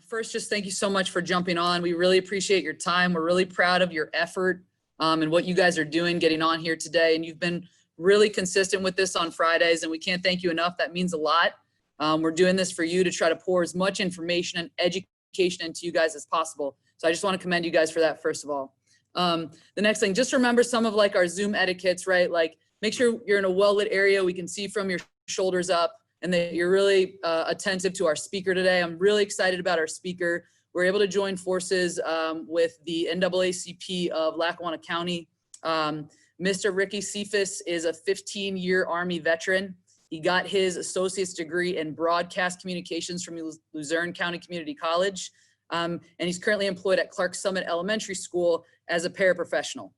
First, just thank you so much for jumping on. We really appreciate your time. We're really proud of your effort and what you guys are doing getting on here today. And you've been really consistent with this on Fridays, and we can't thank you enough. That means a lot. We're doing this for you to try to pour as much information and education into you guys as possible. So I just want to commend you guys for that, first of all. The next thing, just remember some of like our Zoom etiquettes, right? Like make sure you're in a well-lit area. We can see from your shoulders up, and that you're really attentive to our speaker today. I'm really excited about our speaker. We're able to join forces with the NAACP of Lackawanna County. Mr. Ricky Cephas is a 15-year Army veteran. He got his associate's degree in broadcast communications from Luzerne County Community College. And he's currently employed at Clark Summit Elementary School as a paraprofessional.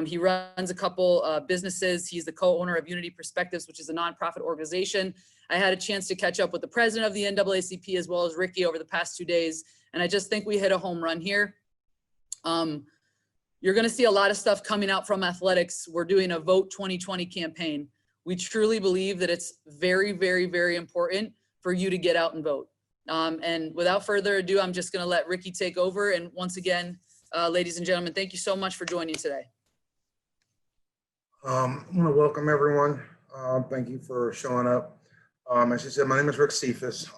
He runs a couple businesses. He's the co-owner of Unity Perspectives, which is a nonprofit organization. I had a chance to catch up with the president of the NAACP as well as Ricky over the past 2 days. And I just think we hit a home run here. You're gonna see a lot of stuff coming out from athletics. We're doing a Vote 2020 campaign. We truly believe that it's very, very, very important for you to get out and vote. And without further ado, I'm just gonna let Ricky take over. And once again, ladies and gentlemen, thank you so much for joining today. I want to welcome everyone. Thank you for showing up. As she said, my name is Rick Cephas.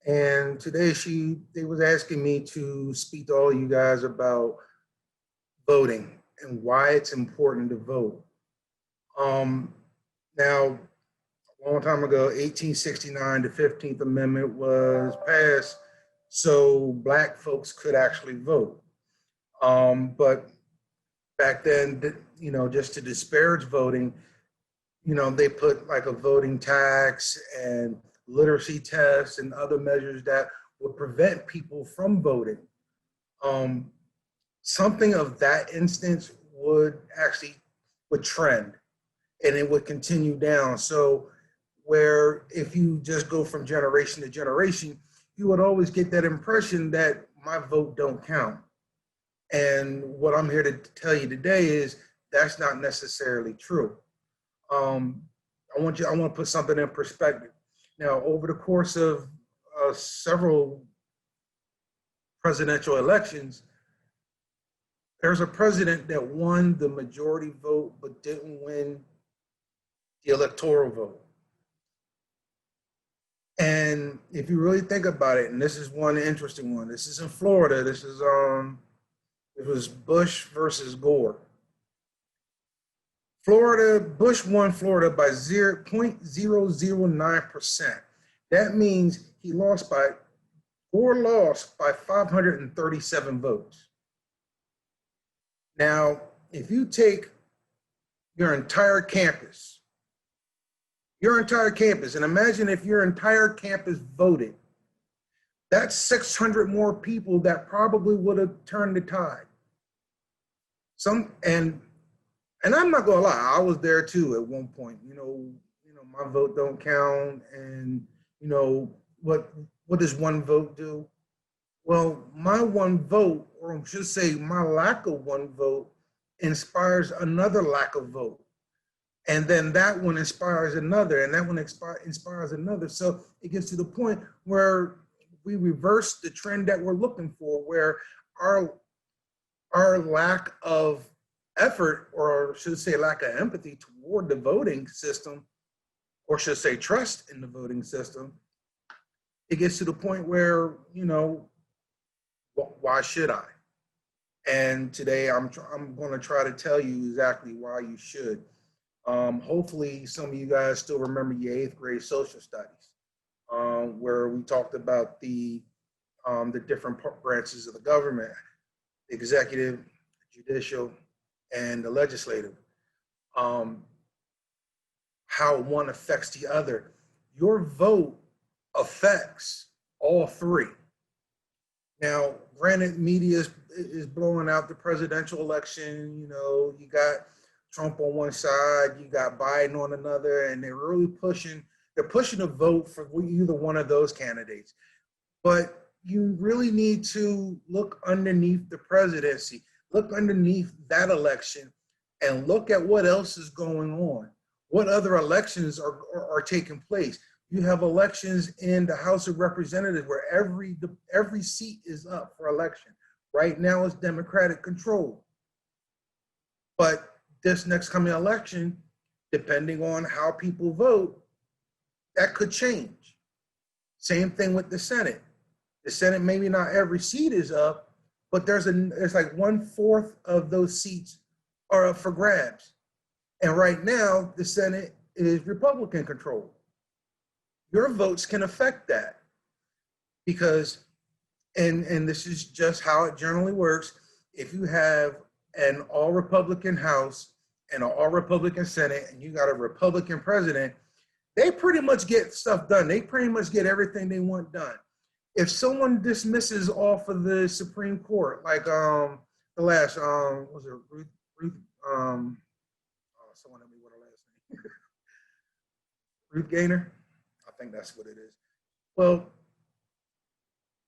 And today they was asking me to speak to all of you guys about voting and why it's important to vote. Now, a long time ago, 1869, the 15th Amendment was passed so Black folks could actually vote. But back then, you know, just to disparage voting, you know, they put like a voting tax and literacy tests and other measures that would prevent people from voting. Something of that instance would trend and it would continue down. So where if you just go from generation to generation, you would always get that impression that my vote don't count. And what I'm here to tell you today is that's not necessarily true. I want to put something in perspective. Now, over the course of several presidential elections, there's a president that won the majority vote but didn't win the electoral vote. And if you really think about it, and this is one interesting one, this is in Florida. This is it was Bush versus Gore. Bush won Florida by 0.009%. That means Gore lost by 537 votes. Now, if you take your entire campus, and imagine if your entire campus voted, that's 600 more people that probably would have turned the tide. And I'm not gonna lie, I was there too at one point. You know, my vote don't count, and you know what does one vote do? Well, my one vote, or I should say, my lack of one vote, inspires another lack of vote, and then that one inspires another, and that one inspires another. So it gets to the point where we reverse the trend that we're looking for, where our lack of effort, or should say lack of empathy toward the voting system, or should say trust in the voting system, it gets to the point where, you know, why should I? And today I'm going to try to tell you exactly why you should. Hopefully some of you guys still remember your 8th grade social studies, where we talked about the different branches of the government, the executive, judicial, and the legislative, how one affects the other. Your vote affects all three. Now, granted, media is blowing out the presidential election. You know, you got Trump on one side, you got Biden on another, and they're really pushing a vote for either one of those candidates. But you really need to look underneath the presidency, look underneath that election, and look at what else is going on. What other elections are taking place? You have elections in the House of Representatives where every seat is up for election. Right now it's Democratic control. But this next coming election, depending on how people vote, that could change. Same thing with the Senate. The Senate, maybe not every seat is up, but there's like 1/4 of those seats are up for grabs. And right now, the Senate is Republican controlled. Your votes can affect that because, and this is just how it generally works, if you have an all Republican House and an all Republican Senate and you got a Republican president, they pretty much get stuff done. They pretty much get everything they want done. If someone dismisses off of the Supreme Court, like the last, was it Ruth someone help me with her last name. Ruth Gaynor, I think that's what it is. Well,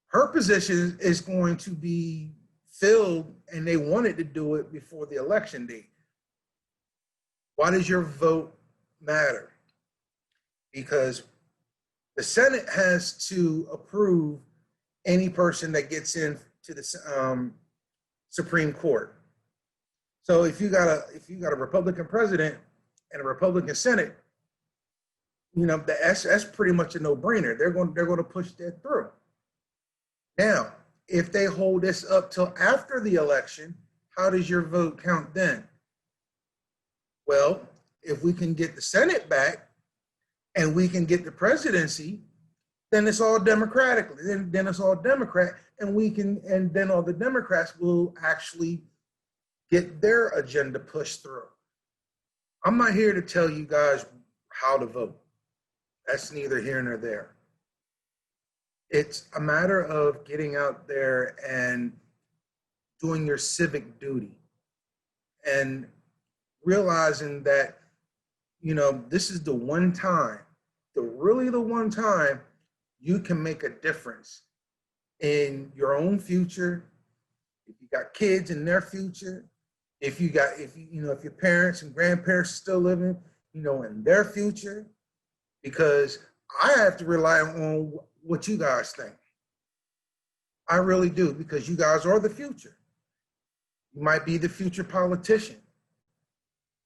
her position is going to be filled, and they wanted to do it before the election date. Why does your vote matter? Because the Senate has to approve any person that gets into the Supreme Court. So if you got a Republican president and a Republican Senate, you know, that's pretty much a no-brainer. They're going to push that through. Now, if they hold this up till after the election, how does your vote count then? Well, if we can get the Senate back and we can get the presidency, then it's all Democratic. Then it's all Democrat, and then all the Democrats will actually get their agenda pushed through. I'm not here to tell you guys how to vote. That's neither here nor there. It's a matter of getting out there and doing your civic duty and realizing that, you know, this is the one time you can make a difference in your own future. If you got kids in their future, if your parents and grandparents are still living, you know, in their future, because I have to rely on what you guys think. I really do, because you guys are the future. You might be the future politician.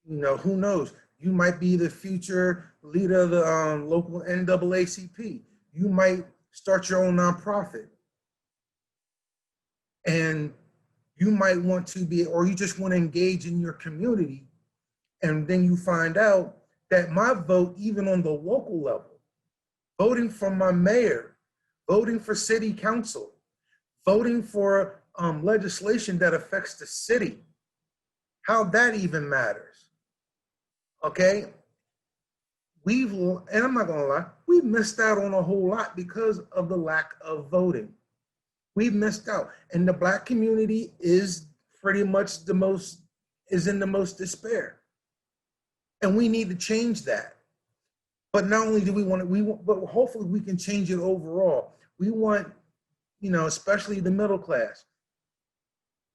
You know, who knows? You might be the future leader of the local NAACP. You might start your own nonprofit. And you might want to be, or you just want to engage in your community. And then you find out that my vote, even on the local level, voting for my mayor, voting for city council, voting for legislation that affects the city, how that even matters. Okay? And I'm not gonna lie, we've missed out on a whole lot because of the lack of voting. We've missed out. And the Black community is pretty much is in the most despair. And we need to change that. But not only do we want it, but hopefully we can change it overall. We want, you know, especially the middle class.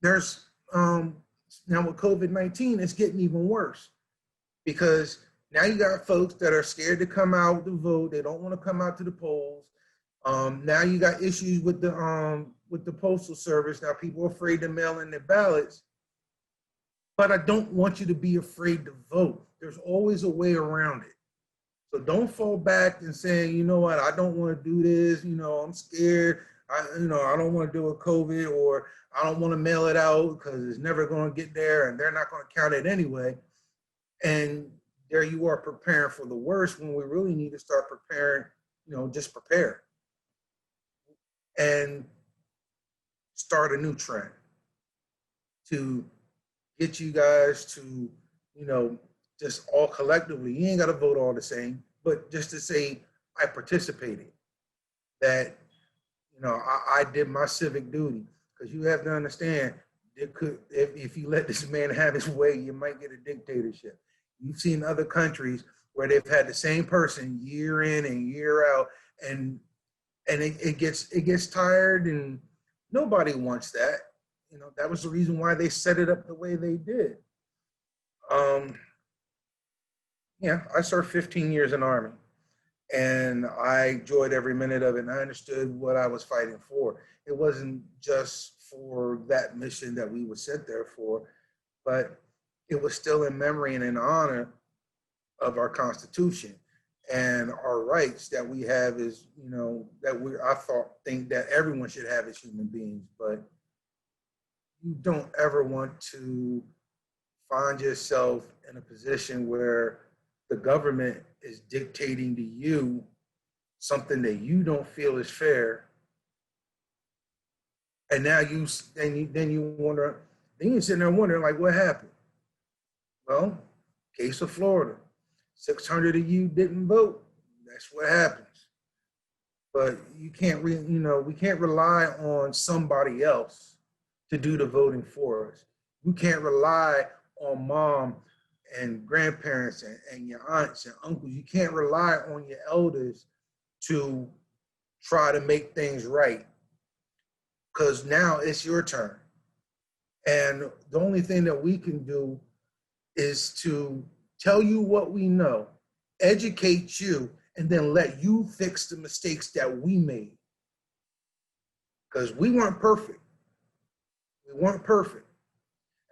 There's, now with COVID-19, it's getting even worse because now you got folks that are scared to come out to vote. They don't want to come out to the polls. Now you got issues with the postal service. Now people are afraid to mail in their ballots. But I don't want you to be afraid to vote. There's always a way around it. So don't fall back and say, you know what, I don't want to do this. You know, I'm scared. I don't want to do a COVID, or I don't want to mail it out because it's never going to get there and they're not going to count it anyway. And there you are preparing for the worst when we really need to start preparing, you know, just prepare and start a new trend to get you guys to, you know, just all collectively, you ain't got to vote all the same, but just to say, I participated, that, you know, I did my civic duty, because you have to understand, if you let this man have his way, you might get a dictatorship. You've seen other countries where they've had the same person year in and year out, and it gets tired, and nobody wants that. You know, that was the reason why they set it up the way they did. Yeah, I served 15 years in the Army. And I enjoyed every minute of it, and I understood what I was fighting for. It wasn't just for that mission that we were sent there for, but it was still in memory and in honor of our Constitution and our rights that we have as, that think that everyone should have as human beings. But you don't ever want to find yourself in a position where the government is dictating to you something that you don't feel is fair. And now then you wonder, then you're sitting there wondering, like, what happened? Well, case of Florida, 600 of you didn't vote. That's what happens. But we can't rely on somebody else to do the voting for us. You can't rely on mom and grandparents and your aunts and uncles. You can't rely on your elders to try to make things right, because now it's your turn. And the only thing that we can do is to tell you what we know, educate you, and then let you fix the mistakes that we made. Because we weren't perfect. We weren't perfect.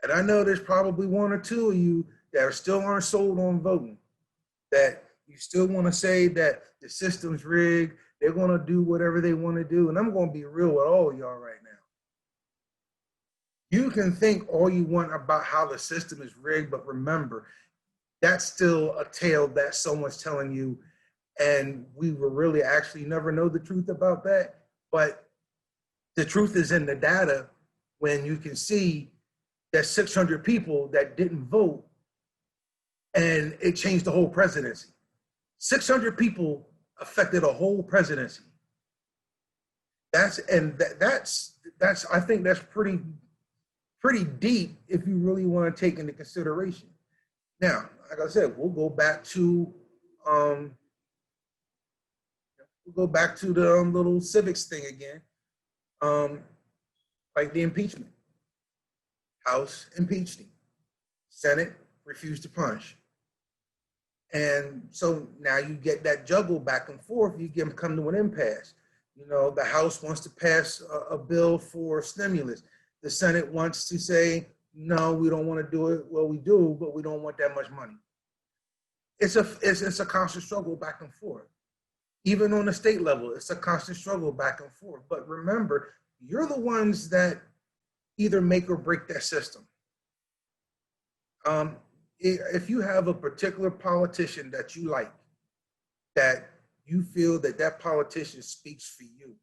And I know there's probably one or two of you that still aren't sold on voting, that you still want to say that the system's rigged, they're going to do whatever they want to do. And I'm going to be real with all of y'all right now. You can think all you want about how the system is rigged, but remember, that's still a tale that someone's telling you, and we will really actually never know the truth about that. But the truth is in the data when you can see that 600 people that didn't vote, and it changed the whole presidency. 600 people affected a whole presidency. I think that's pretty deep if you really want to take into consideration. Now, like I said, we'll go back to the little civics thing again, like the impeachment. House impeached him. Senate refused to punish. And so now you get that juggle back and forth. You come to an impasse. The House wants to pass a bill for stimulus. The Senate wants to say, no, we don't want to do it. Well, we do, but we don't want that much money. It's a constant struggle back and forth. Even on the state level, it's a constant struggle back and forth. But remember, you're the ones that either make or break that system. If you have a particular politician that you like, that you feel that politician speaks for you,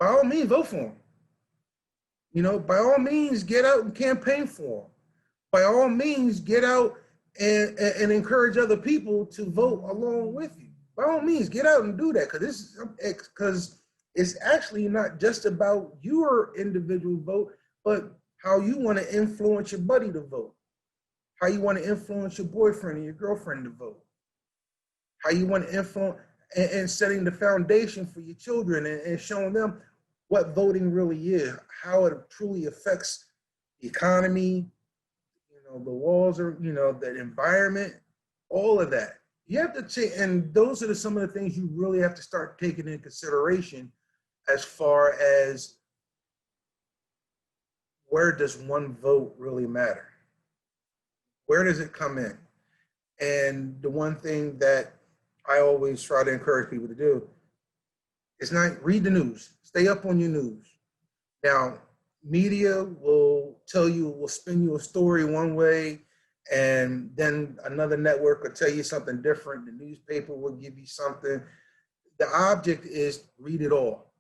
by all means, vote for him. By all means, get out and campaign for him. By all means, get out and encourage other people to vote along with you. By all means, get out and do that, because it's actually not just about your individual vote, but how you want to influence your buddy to vote, how you want to influence your boyfriend and your girlfriend to vote, how you want to influence and setting the foundation for your children and showing them what voting really is, how it truly affects the economy, the laws, or the environment, all of that. You have to take, and those are some of the things you really have to start taking into consideration as far as where does one vote really matter? Where does it come in? And the one thing that I always try to encourage people to do is not read the news. Stay up on your news. Now, media will spin you a story one way, and then another network will tell you something different. The newspaper will give you something. The object is read it all.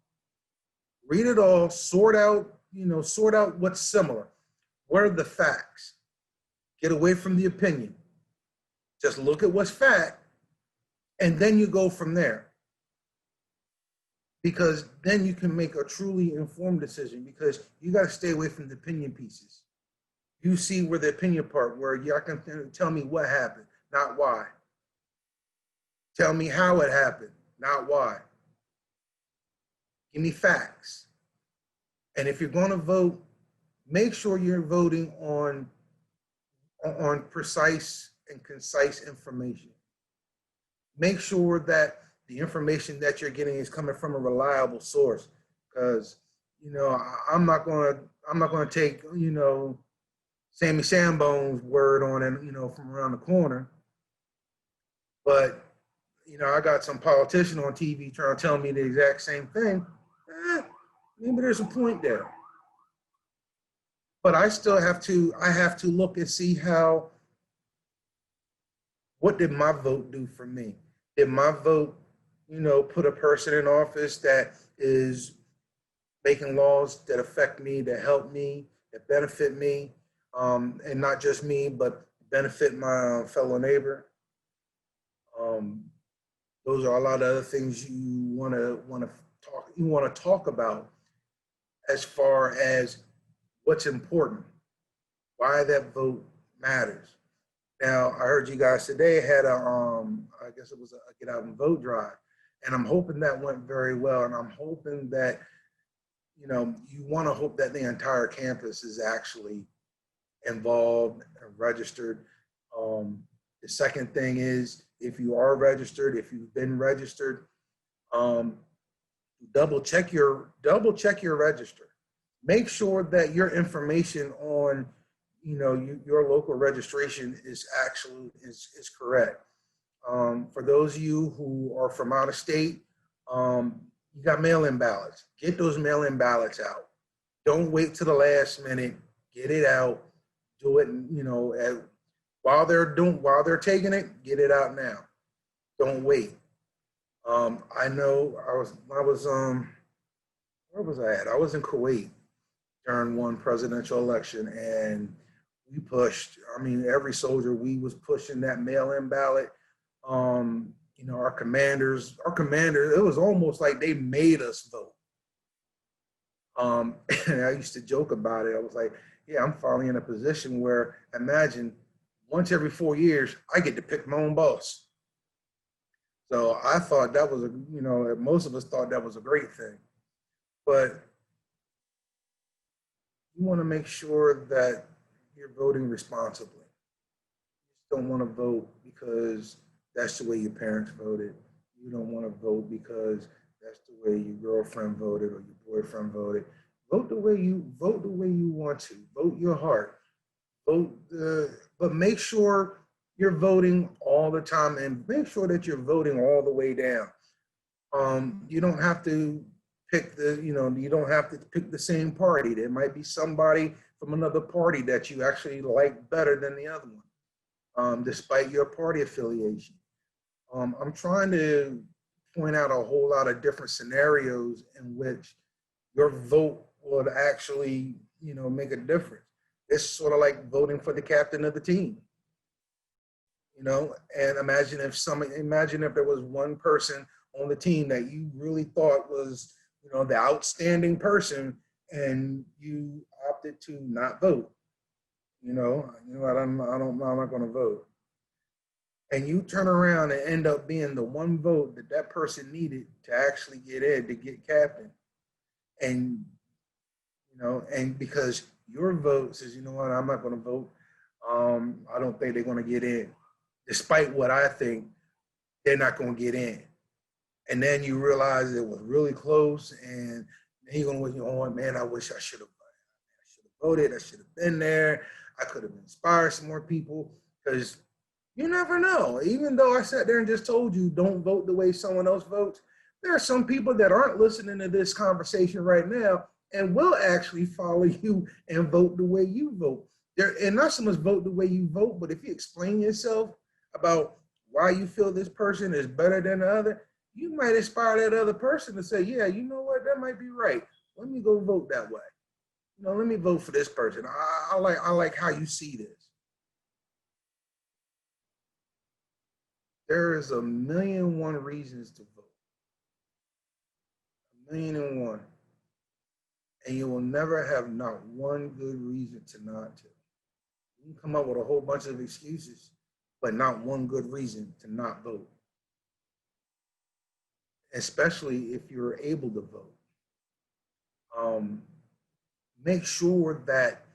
Read it all, sort out what's similar. What are the facts? Get away from the opinion. Just look at what's fact, and then you go from there. Because then you can make a truly informed decision, because you got to stay away from the opinion pieces. You see where the opinion part, where y'all can tell me what happened, not why. Tell me how it happened, not why. Give me facts. And if you're going to vote, make sure you're voting on precise and concise information. make sure that the information that you're getting is coming from a reliable source. Because, you know, I'm not gonna take, you know, Sammy Sambone's word on it, you know, from around the corner. But, you know, I got some politician on TV trying to tell me the exact same thing. Maybe there's a point there. But I still have to, I have to look and see how, what did my vote do for me? Did my vote, you know, put a person in office that is making laws that affect me, that help me, that benefit me, and not just me, but benefit my fellow neighbor? Those are a lot of other things you want to talk about as far as what's important, why that vote matters. Now, I heard you guys today had I guess it was a get out and vote drive, and I'm hoping that went very well. And I'm hoping that, you know, you want to hope that the entire campus is actually involved and registered. The second thing is, if you are registered, if you've been registered, double check your register. Make sure that your information on, you know, your local registration is actually is correct. For those of you who are from out of state, you got mail-in ballots. Get those mail-in ballots out. Don't wait till the last minute. Get it out. Do it, you know, while they're taking it. Get it out now. Don't wait. I know where was I at? I was in Kuwait during one presidential election, and we pushed. I mean, every soldier, we was pushing that mail-in ballot. You know, our commanders, it was almost like they made us vote. And I used to joke about it. I was like, yeah, I'm finally in a position where, imagine, once every 4 years, I get to pick my own boss. So I thought that was you know, most of us thought that was a great thing. But you want to make sure that you're voting responsibly. You just don't want to vote because that's the way your parents voted. You don't want to vote because that's the way your girlfriend voted or your boyfriend voted. Vote the way you want to. Vote your heart. But make sure you're voting all the time, and make sure that you're voting all the way down. You don't have to pick you don't have to pick the same party. There might be somebody from another party that you actually like better than the other one, despite your party affiliation. I'm trying to point out a whole lot of different scenarios in which your vote would actually, you know, make a difference. It's sort of like voting for the captain of the team, you know. And imagine if there was one person on the team that you really thought was, you know, the outstanding person, and you opted to not vote. You know, I'm not going to vote. And you turn around and end up being the one vote that person needed to actually get in, to get captain. And, you know, and because your vote says, you know what, I'm not going to vote. I don't think they're going to get in. Despite what I think, they're not going to get in. And then you realize it was really close, and then you're going to go, oh man, I wish I should have voted. I should have been there. I could have inspired some more people, because you never know. Even though I sat there and just told you don't vote the way someone else votes, there are some people that aren't listening to this conversation right now and will actually follow you and vote the way you vote. And not so much vote the way you vote, but if you explain yourself about why you feel this person is better than the other, you might inspire that other person to say, yeah, you know what, that might be right. Let me go vote that way. You know, let me vote for this person. I like how you see this. There is 1,000,001 reasons to vote. 1,000,001. And you will never have not one good reason to not to. You can come up with a whole bunch of excuses, but not one good reason to not vote. Especially if you're able to vote. Make sure that,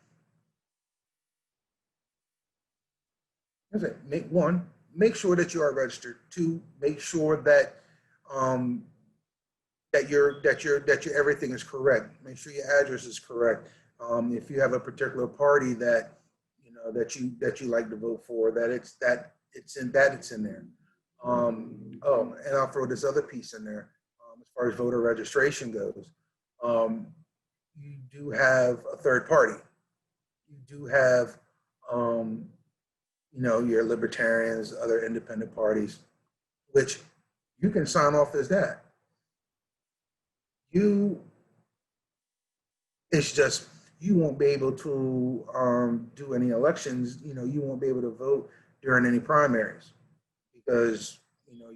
make make sure that you are registered. 2, make sure that that your everything is correct. Make sure your address is correct. If you have a particular party that that you like to vote for, that it's in there. Oh, and I'll throw this other piece in there. As far as voter registration goes, you do have a third party. You do have your libertarians, other independent parties, which you can sign off as that. It's just, you won't be able to do any elections. You won't be able to vote during any primaries because,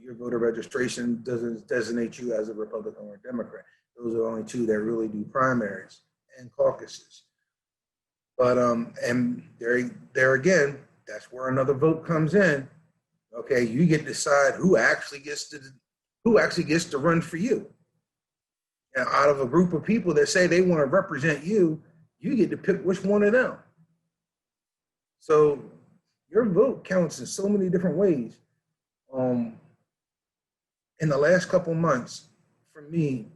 your voter registration doesn't designate you as a Republican or a Democrat. Those are only 2 that really do primaries and caucuses. But, and there again, that's where another vote comes in. Okay, you get to decide who actually gets to run for you. And out of a group of people that say they want to represent you, you get to pick which one of them. So your vote counts in so many different ways. In the last couple months, for me,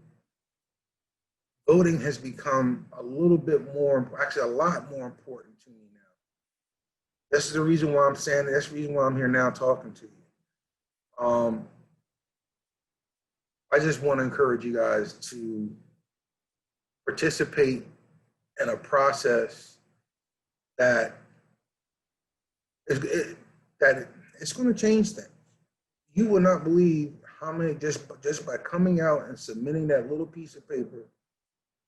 voting has become a little bit more, actually a lot more important to me now. This is the reason why I'm saying it. That's the reason why I'm here now talking to you. I just want to encourage you guys to participate in a process that it's going to change things. You will not believe how many, just by coming out and submitting that little piece of paper,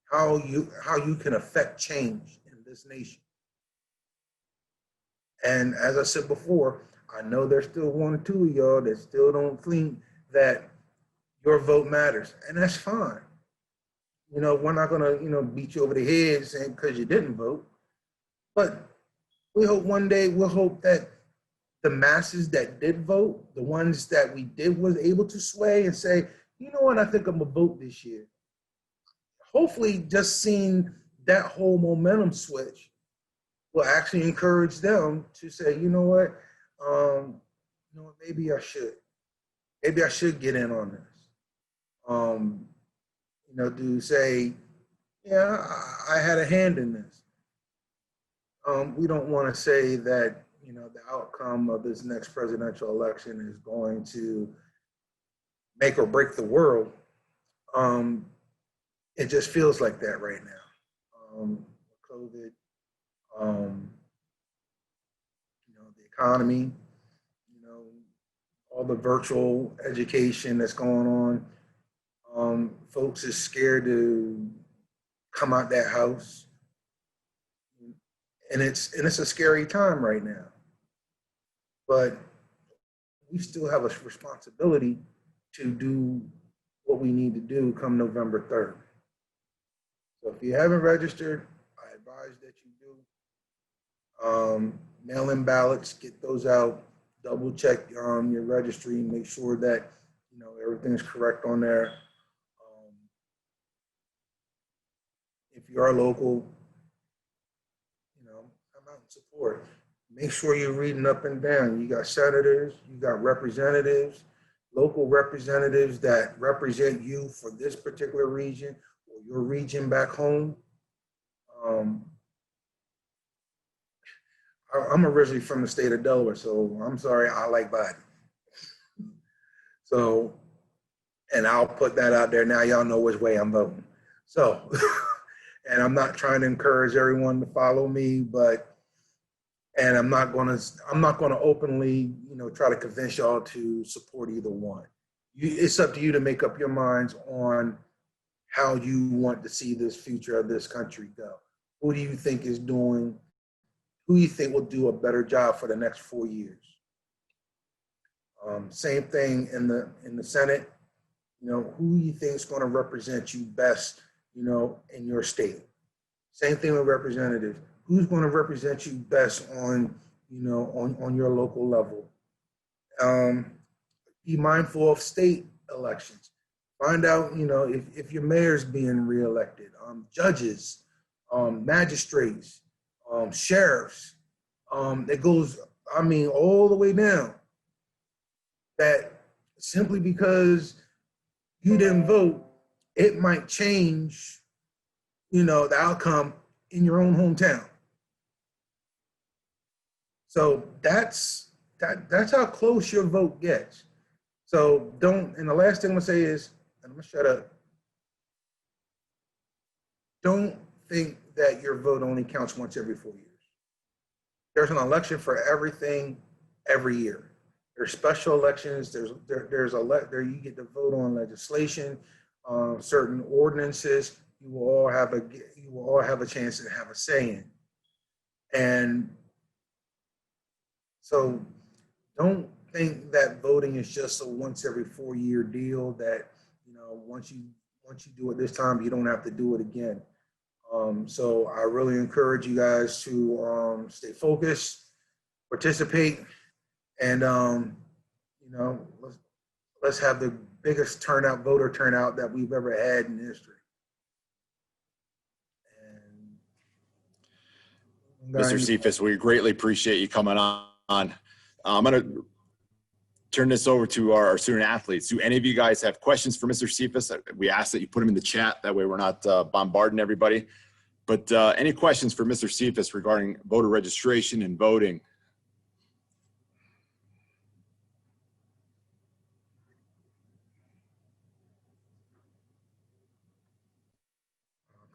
how you can affect change in this nation. And as I said before, I know there's still 1 or 2 of y'all that still don't think that your vote matters, and that's fine. We're not gonna, beat you over the head saying because you didn't vote, but we hope one day, we'll hope that the masses that did vote, the ones that was able to sway and say, you know what, I think I'm gonna vote this year. Hopefully just seeing that whole momentum switch will actually encourage them to say, you know what, maybe I should get in on this. To say, yeah, I had a hand in this. We don't want to say that, the outcome of this next presidential election is going to make or break the world. It just feels like that right now. COVID, the economy, all the virtual education that's going on. Folks is scared to come out that house, and it's a scary time right now. But we still have a responsibility to do what we need to do come November 3rd. So if you haven't registered, I advise that you do. Mail-in ballots, get those out. Double check your registry, make sure that everything's correct on there. If you are local, come out and support. Make sure you're reading up and down. You got senators, you got representatives, local representatives that represent you for this particular region or your region back home. I'm originally from the state of Delaware, so I'm sorry, I like Biden. So, and I'll put that out there now. Y'all know which way I'm voting. So, and I'm not trying to encourage everyone to follow me, and I'm not going to openly, try to convince y'all to support either one. It's up to you to make up your minds on how you want to see this future of this country go. Who do you think is doing? Who you think will do a better job for the next 4 years? Same thing in the Senate. Who you think is going to represent you best, in your state? Same thing with representatives. Who's going to represent you best on your local level? Be mindful of state elections. Find out, if your mayor's being reelected, judges, magistrates, sheriffs. It goes, all the way down. that simply because you didn't vote, it might change, the outcome in your own hometown. So that's how close your vote gets. So and the last thing I'm gonna say is, and I'm gonna shut up, don't think that your vote only counts once every 4 years. There's an election for everything every year. There's special elections. There you get to vote on legislation, certain ordinances. You will all have a chance to have a say in. And so, don't think that voting is just a once every 4 year deal. That once you do it this time, you don't have to do it again. So I really encourage you guys to stay focused, participate, and let's have the biggest voter turnout that we've ever had in history. And Mr. Cephas, we greatly appreciate you coming on. I'm going to turn this over to our student athletes. Do any of you guys have questions for Mr. Cephas? We ask that you put them in the chat. That way we're not bombarding everybody. But any questions for Mr. Cephas regarding voter registration and voting?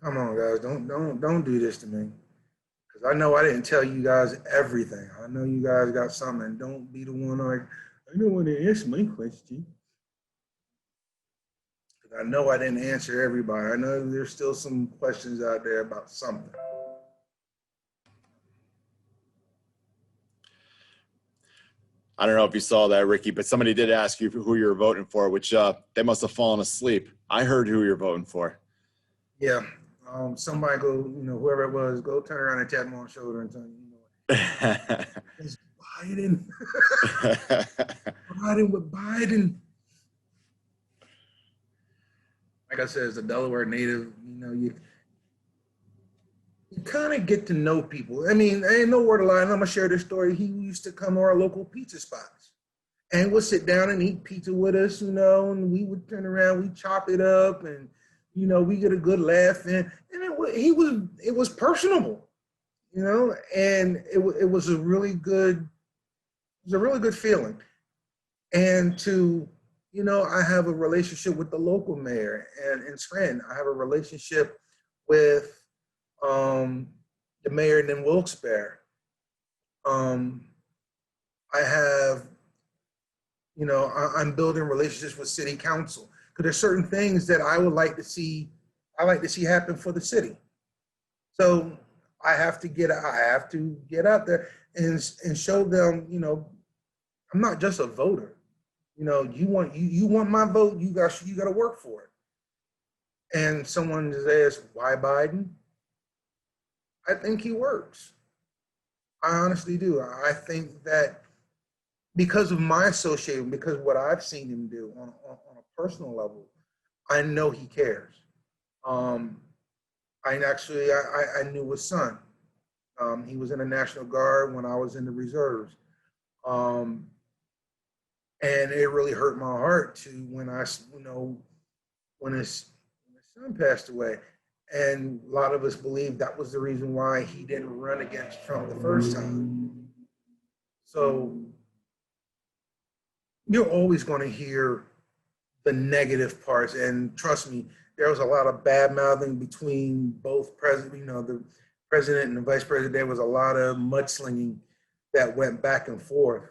Come on, guys, don't do this to me. Because I know I didn't tell you guys everything. I know you guys got something. Don't be the one like, I don't want to answer my question. Because I know I didn't answer everybody. I know there's still some questions out there about something. I don't know if you saw that, Ricky, but somebody did ask you who you're voting for, which they must have fallen asleep. I heard who you're voting for. Yeah. Somebody go, whoever it was, go turn around and tap me on the shoulder and tell me, it's Biden. Biden with Biden. Like I said, as a Delaware native, you kind of get to know people. I mean, I ain't no word of lie. I'm gonna share this story. He used to come to our local pizza spots and would sit down and eat pizza with us, and we would turn around, we chop it up, and we get a good laugh, and it was personable, and it was a really good feeling. And I have a relationship with the local mayor and Scranton. I have a relationship with the mayor in Wilkes-Barre. I have, I'm building relationships with city council, because there's certain things that I would like to see happen for the city. So I have to get out there and show them, I'm not just a voter. You want my vote, you got to work for it. And someone just asked, why Biden? I think he works. I honestly do. I think that because of my association, because of what I've seen him do on a personal level, I know he cares. I knew his son. He was in the National Guard when I was in the reserves. And it really hurt my heart when his son passed away. And a lot of us believe that was the reason why he didn't run against Trump the first time. So you're always going to hear the negative parts. And trust me, there was a lot of bad mouthing between both presidents, the president and the vice president. There was a lot of mudslinging that went back and forth.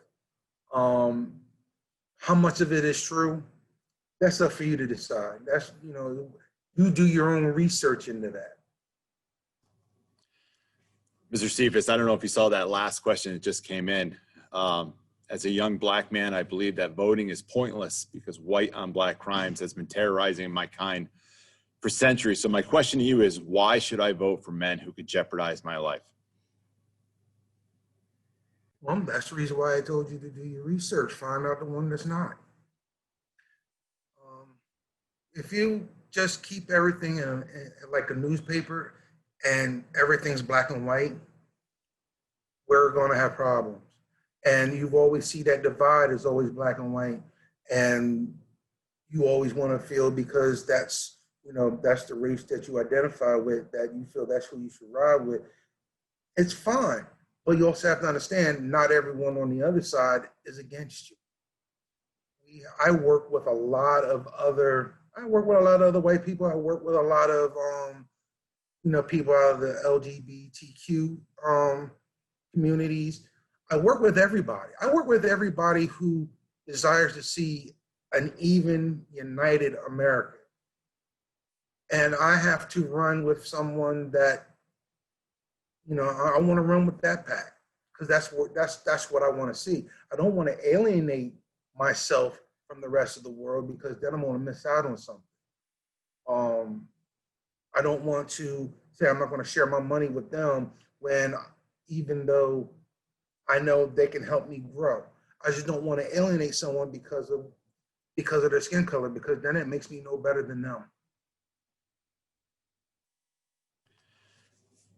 How much of it is true? That's up for you to decide. That's, you do your own research into that. Mr. Cephas, I don't know if you saw that last question that just came in. As a young Black man, I believe that voting is pointless because white on Black crimes has been terrorizing my kind for centuries. So my question to you is, why should I vote for men who could jeopardize my life? Well, that's the reason why I told you to do your research. Find out the one that's not. If you just keep everything in like a newspaper and everything's black and white, we're going to have problems. And you always see that divide is always black and white. And you always want to feel because that's, that's the race that you identify with, that you feel that's who you should ride with. It's fine. But you also have to understand not everyone on the other side is against you. I work with a lot of other white people. I work with a lot of, people out of the LGBTQ communities. I work with everybody. I work with everybody who desires to see an even, united America. And I have to run with someone that, I want to run with that pack, because that's what I want to see. I don't want to alienate myself from the rest of the world, because then I'm going to miss out on something. I don't want to say I'm not going to share my money with them when, even though I know they can help me grow, I just don't want to alienate someone because of their skin color, because then it makes me no better than them.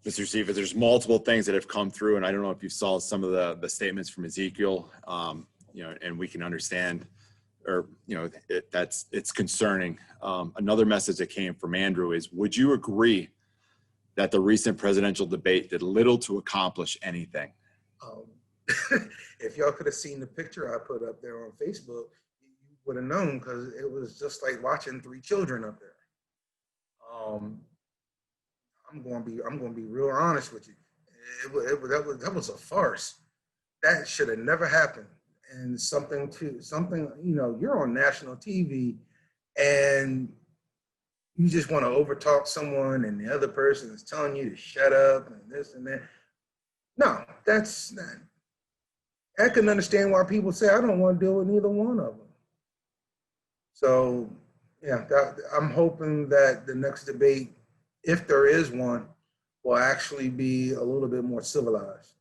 Mr. Cephas, there's multiple things that have come through, and I don't know if you saw some of the statements from Ezekiel, and we can understand, or it's concerning. Another message that came from Andrew is: would you agree that the recent presidential debate did little to accomplish anything? If y'all could have seen the picture I put up there on Facebook, you would have known, because it was just like watching 3 children up there. I'm going to be real honest with you. That was a farce. That should have never happened. And something, you're on national TV and you just want to overtalk someone, and the other person is telling you to shut up and this and that. No, that's not. I can understand why people say, I don't want to deal with neither one of them. So, yeah, I'm hoping that the next debate, if there is one, will actually be a little bit more civilized.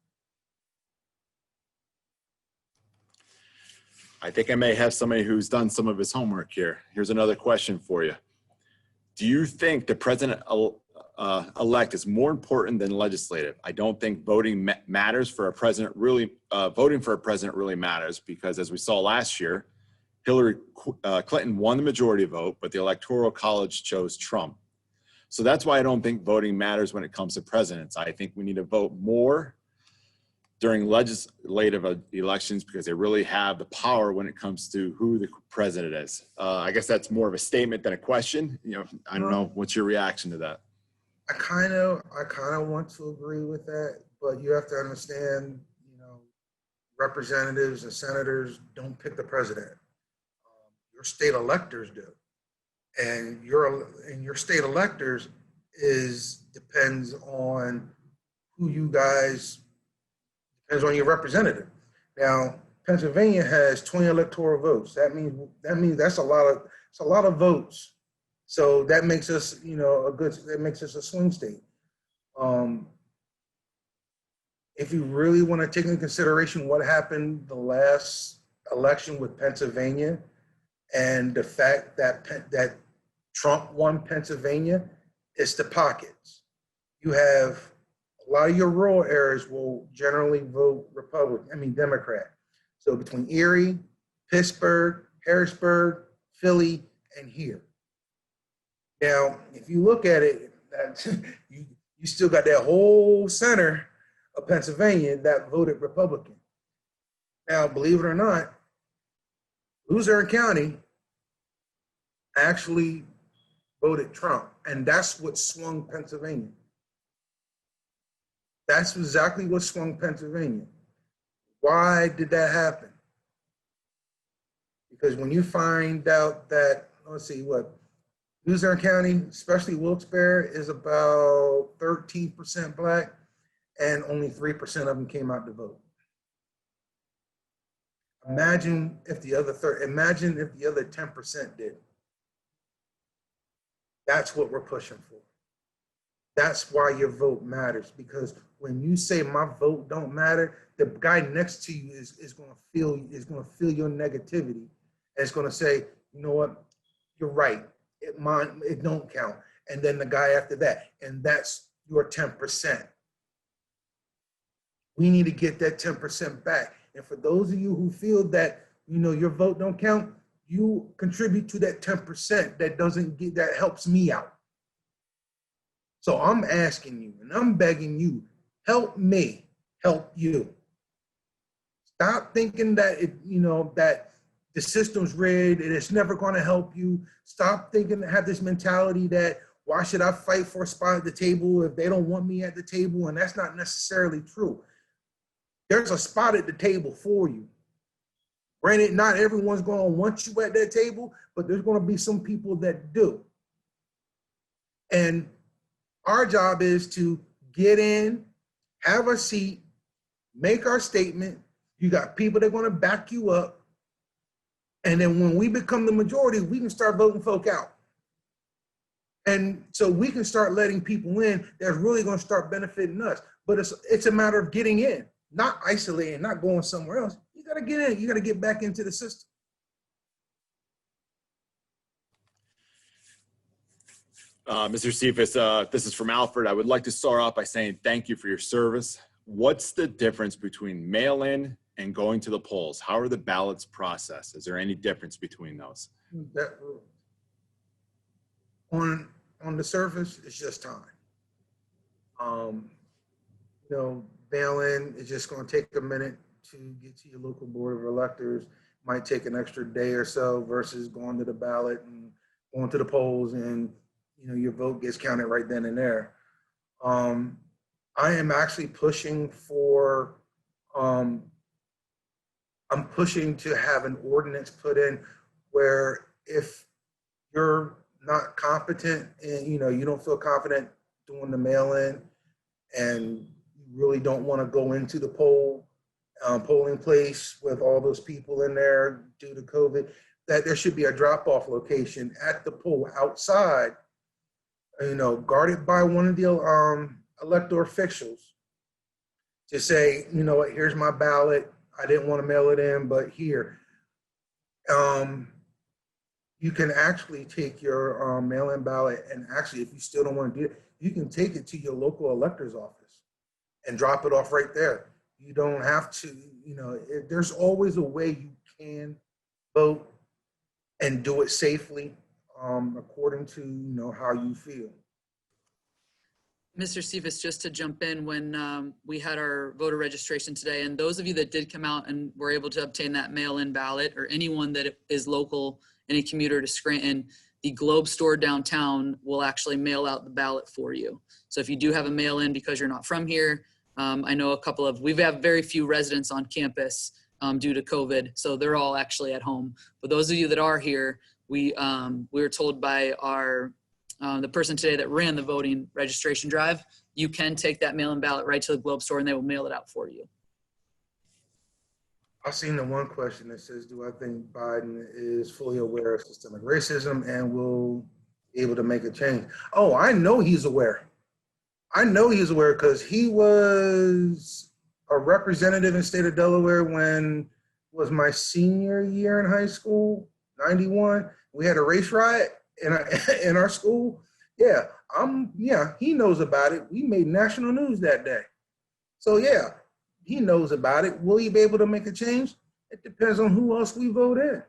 I think I may have somebody who's done some of his homework here. Here's another question for you. Do you think the president elect is more important than legislative? I don't think voting matters for a president really, voting for a president really matters, because as we saw last year, Hillary Clinton won the majority vote, but the Electoral College chose Trump. So that's why I don't think voting matters when it comes to presidents. I think we need to vote more during legislative elections, because they really have the power when it comes to who the president is. I guess that's more of a statement than a question. I don't know. What's your reaction to that? I kind of want to agree with that, but you have to understand, representatives and senators don't pick the president. Your state electors do. And your state electors depends on depends on your representative. Now, Pennsylvania has 20 electoral votes. That means that's a lot of votes. So that makes us, that makes us a swing state. If you really want to take into consideration what happened the last election with Pennsylvania, and the fact that Trump won Pennsylvania, it's the pockets. You have a lot of your rural areas will generally vote Democrat. So between Erie, Pittsburgh, Harrisburg, Philly, and here. Now, if you look at it, you still got that whole center of Pennsylvania that voted Republican. Now, believe it or not, Luzerne County actually voted Trump, and that's what swung Pennsylvania. That's exactly what swung Pennsylvania. Why did that happen? Because when you find out that, Luzerne County, especially Wilkes-Barre, is about 13% Black, and only 3% of them came out to vote. Imagine if the other 10% did. That's what we're pushing for. That's why your vote matters, because when you say my vote don't matter, the guy next to you is going to feel your negativity, and it's going to say, you know what, you're right. It don't count. And then the guy after that, and that's your 10%. We need to get that 10% back. And for those of you who feel that, you know, your vote don't count, you contribute to that 10% that helps me out. So I'm asking you and I'm begging you, help me help you. Stop thinking that that the system's rigged and it's never going to help you. Stop thinking, have this mentality that why should I fight for a spot at the table if they don't want me at the table? And that's not necessarily true. There's a spot at the table for you. Granted, not everyone's going to want you at that table, but there's going to be some people that do. And our job is to get in, have a seat, make our statement. You got people that are going to back you up. And then when we become the majority, we can start voting folk out. And so we can start letting people in that's really going to start benefiting us. But it's a matter of getting in, not isolating, not going somewhere else. You got to get in. You got to get back into the system. Mr. Cephas, this is from Alfred. I would like to start off by saying thank you for your service. What's the difference between mail-in and going to the polls? How are the ballots processed? Is there any difference between those? On the surface, it's just time. Mail-in is just going to take a minute to get to your local board of electors. Might take an extra day or so versus going to the ballot and going to the polls, and your vote gets counted right then and there. I am actually pushing for. I'm pushing to have an ordinance put in where if you're not competent and you don't feel confident doing the mail-in and you really don't want to go into the polling place with all those people in there due to COVID, that there should be a drop-off location at the poll outside, guarded by one of the elector officials to say, here's my ballot. I didn't want to mail it in, but here. You can actually take your mail-in ballot, and actually, if you still don't want to do it, you can take it to your local elector's office and drop it off right there. You don't have to, there's always a way you can vote and do it safely according to, how you feel. Mr. Cephas, just to jump in, when we had our voter registration today, and those of you that did come out and were able to obtain that mail-in ballot, or anyone that is local, any commuter to Scranton, the Globe store downtown will actually mail out the ballot for you. So if you do have a mail-in because you're not from here, I know we have very few residents on campus due to COVID, so they're all actually at home. But those of you that are here, we were told by the person today that ran the voting registration drive, you can take that mail-in ballot right to the Globe store and they will mail it out for you. I've seen the one question that says, do I think Biden is fully aware of systemic racism and will be able to make a change? Oh, I know he's aware. I know he's aware because he was a representative in the state of Delaware when was my senior year in high school, 91. We had a race riot in our school. Yeah, he knows about it. We made national news that day. So yeah, he knows about it. Will he be able to make a change? It depends on who else we vote in.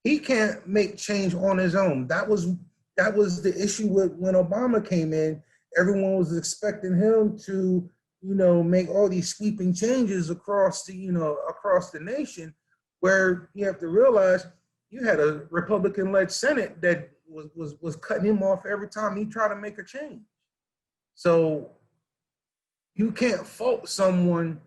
He can't make change on his own. That was the issue with when Obama came in. Everyone was expecting him to, make all these sweeping changes across the nation, where you have to realize you had a Republican-led Senate that was cutting him off every time he tried to make a change. So you can't fault someone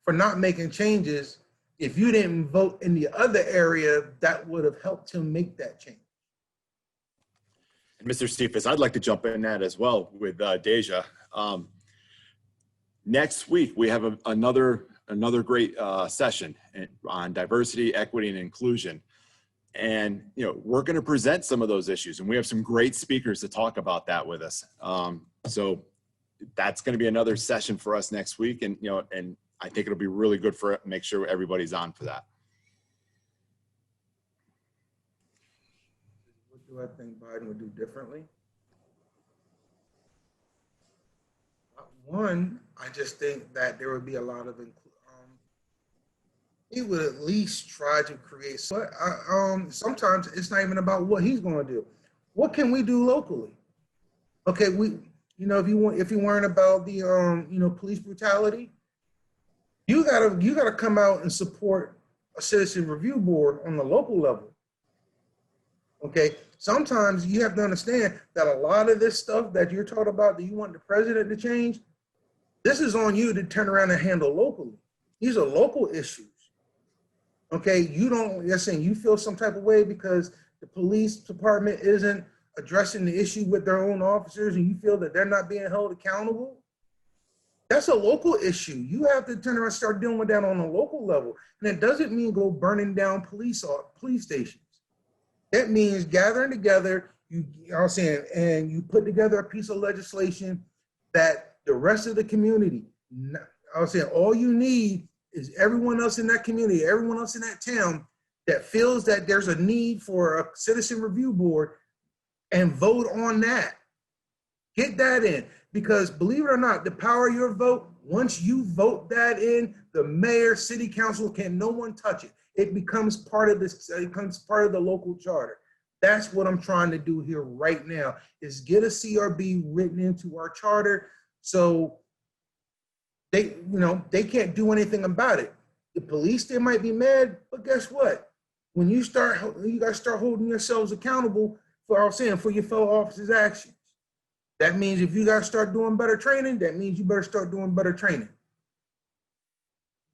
for not making changes if you didn't vote in the other area that would have helped him make that change. And Mr. Cephas, I'd like to jump in that as well with Deja. Next week, we have another great session on diversity, equity, and inclusion. And, we're going to present some of those issues, and we have some great speakers to talk about that with us. So that's going to be another session for us next week. And, and I think it'll be really good for make sure everybody's on for that. What do I think Biden would do differently? One, I just think that there would be a lot of he would at least try to create. Sometimes it's not even about what he's going to do. What can we do locally? Okay, if you're worrying about the police brutality, you gotta come out and support a citizen review board on the local level. Okay, sometimes you have to understand that a lot of this stuff that you're talking about that you want the president to change, this is on you to turn around and handle locally. These are local issues. Okay, you're saying you feel some type of way because the police department isn't addressing the issue with their own officers and you feel that they're not being held accountable. That's a local issue. You have to turn around and start dealing with that on a local level. And it doesn't mean go burning down police stations. That means gathering together, and you put together a piece of legislation that the rest of the community, all you need is everyone else in that community, everyone else in that town that feels that there's a need for a citizen review board and vote on that. Get that in, because believe it or not, the power of your vote, once you vote that in, the mayor, city council, no one touch it. It becomes part of the local charter. That's what I'm trying to do here right now, is get a CRB written into our charter so they can't do anything about it. The police, they might be mad, but guess what? When you gotta start holding yourselves accountable for your fellow officers' actions. That means if you gotta start doing better training, that means you better start doing better training.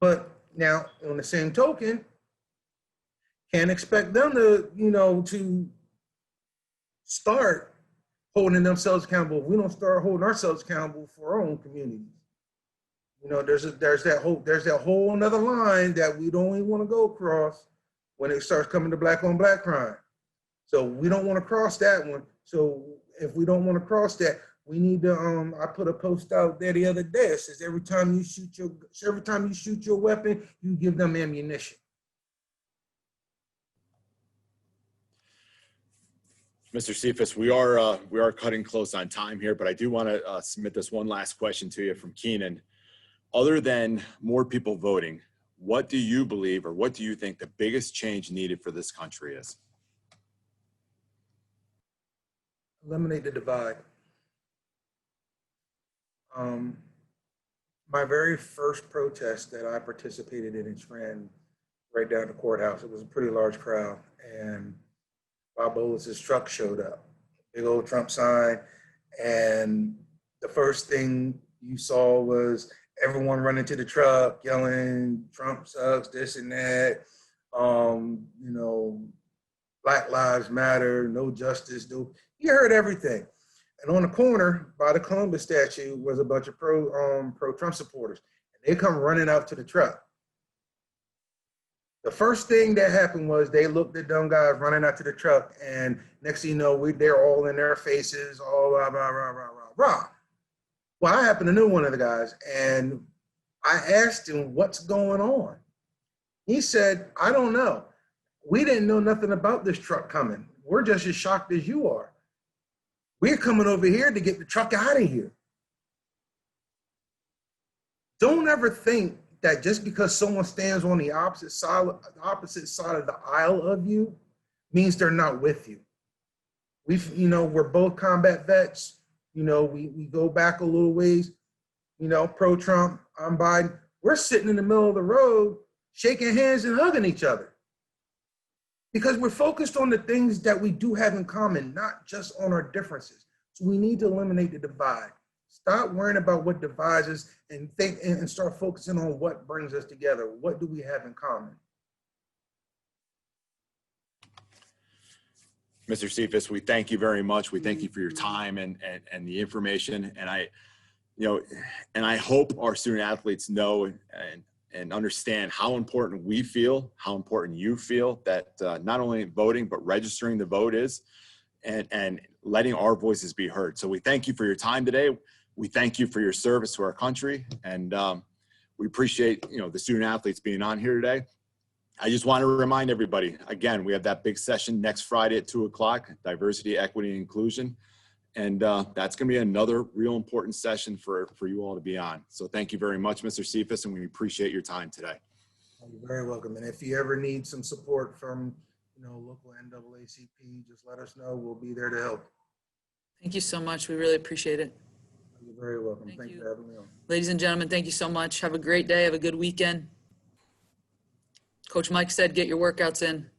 But now, on the same token, can't expect them to start holding themselves accountable if we don't start holding ourselves accountable for our own communities. There's that whole another line that we don't even want to go across when it starts coming to black on black crime. So we don't want to cross that one. So if we don't want to cross that, we need to. I put a post out there the other day. It says every time you shoot your weapon, you give them ammunition. Mr. Cephas, we are cutting close on time here, but I do want to submit this one last question to you from Keenan. Other than more people voting, what do you believe, or what do you think the biggest change needed for this country is? Eliminate the divide. My very first protest that I participated in Scranton, right down at the courthouse, it was a pretty large crowd, and Bob Bolas's truck showed up, big old Trump sign, and the first thing you saw was everyone running to the truck, yelling, "Trump sucks," this and that, Black Lives Matter, no justice, no. You heard everything. And on the corner by the Columbus statue was a bunch of pro-Trump supporters. And they come running out to the truck. The first thing that happened was they looked at them guys running out to the truck, and next thing you know, they're all in their faces, all rah, rah, rah, rah, rah, rah. Well, I happen to know one of the guys, and I asked him, "What's going on?" He said, "I don't know. We didn't know nothing about this truck coming. We're just as shocked as you are. We're coming over here to get the truck out of here." Don't ever think that just because someone stands on the opposite side of the aisle of you means they're not with you. We're both combat vets. We go back a little ways, pro-Trump, I'm Biden. We're sitting in the middle of the road, shaking hands and hugging each other. Because we're focused on the things that we do have in common, not just on our differences. So we need to eliminate the divide. Stop worrying about what divides us and start focusing on what brings us together. What do we have in common? Mr. Cephas, we thank you very much. We thank you for your time and the information. And I hope our student athletes know and understand how important we feel, how important you feel that not only voting, but registering the vote is, and letting our voices be heard. So we thank you for your time today. We thank you for your service to our country. And we appreciate, the student athletes being on here today. I just want to remind everybody, again, we have that big session next Friday at 2:00, diversity, equity, and inclusion. And that's going to be another real important session for you all to be on. So thank you very much, Mr. Cephas, and we appreciate your time today. You're very welcome. And if you ever need some support from, local NAACP, just let us know. We'll be there to help. Thank you so much. We really appreciate it. You're very welcome. Thank Thank you you. for having me on. Ladies and gentlemen, thank you so much. Have a great day. Have a good weekend. Coach Mike said, get your workouts in.